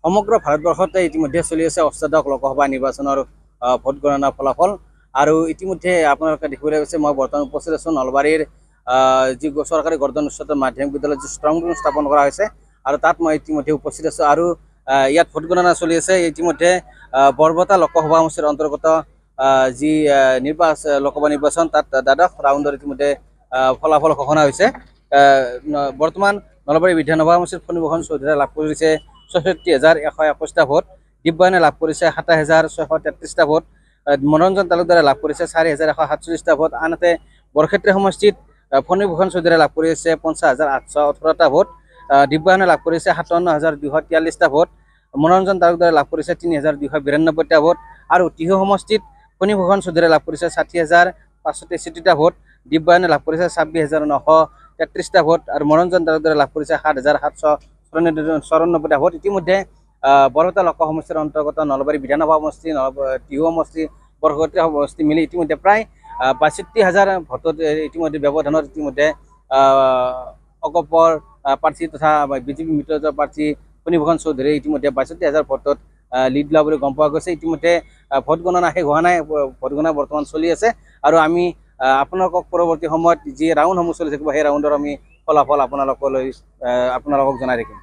সমগ্ৰ ভাৰতবৰ্ষতে ইতিমধ্যে চলি আছে অষ্টাদশ লোকসভা নিৰ্বাচনৰ ভোট গণনা ফলাফল। আৰু ইতিমধ্যে আপোনালোকে দেখিবলৈ পাইছে মই বৰ্তমান উপস্থিত আছোঁ নলবাৰীৰ যি চৰকাৰী গৰ্দন উচ্চতৰ মাধ্যমিক বিদ্যালয়ত যি ষ্ট্ৰং ৰুম স্থাপন কৰা হৈছে আৰু তাত মই ইতিমধ্যে উপস্থিত আছোঁ। আৰু ইয়াত ভোট গণনা চলি আছে। ইতিমধ্যে বৰপেটা লোকসভা সমষ্টিৰ অন্তৰ্গত যি লোকসভা নিৰ্বাচন তাত দ্বাদশ ৰাউণ্ডৰ ইতিমধ্যে ফলাফল ঘোষণা হৈছে। বৰ্তমান নলবাৰী বিধানসভা সমষ্টিত ফণীভূষণ চৌধুৰীয়ে লাভ কৰিছে ৬৪,১২১টা ভোট, দিব্যায়নে লাভ কৰিছে ২৭,৬৩৩টা ভোট, মনোৰঞ্জন তালুকদাৰে লাভ কৰিছে ৪,১৪৭টা ভোট। আনহাতে বৰক্ষেত্ৰী সমষ্টিত ফণীভূষণ চৌধুৰীয়ে লাভ কৰিছে ৫০,৮১৮টা ভোট, দিব্যায়নে লাভ কৰিছে ৫৭,২৪৩টা ভোট, মনোৰঞ্জন তালুকদাৰে লাভ কৰিছে ৩,২৯২টা ভোট। আৰু টিহু সমষ্টিত ফণীভূষণ চৌধুৰীয়ে লাভ কৰিছে ৬০,৫৬৩টা ভোট, দিব্যায়নে লাভ কৰিছে ২৬,৯৩৩টা ভোট আৰু মনোৰঞ্জন তালুকদাৰে লাভ কৰিছে ৭,৭৯৪টা ভোট। ইতিমধ্যে বৰপেটা লোকসভা সমষ্টিৰ অন্তৰ্গত নলবাৰী বিধানসভা সমষ্টি, টিহু সমষ্টি, বৰক্ষেত্ৰী সমষ্টি মিলি ইতিমধ্যে প্ৰায় ৬২,০০০ ভোটত ইতিমধ্যে ব্যৱধানত ইতিমধ্যে অগপৰ প্ৰাৰ্থী তথা বিজেপি মিত্ৰজোঁটৰ প্ৰাৰ্থী ফণীভূষণ চৌধুৰীয়ে ইতিমধ্যে ৬২,০০০ ভোটত লিড লোৱা বুলি গম পোৱা গৈছে। ইতিমধ্যে ভোট গণনা শেষ হোৱা নাই, ভোট গণনা বৰ্তমান চলি আছে আৰু আমি আপোনালোকক পৰৱৰ্তী সময়ত যি ৰাউণ্ডসমূহ চলি থাকিব সেই ৰাউণ্ডৰ আমি ফলাফল আপোনালোকক জনাই থাকিম।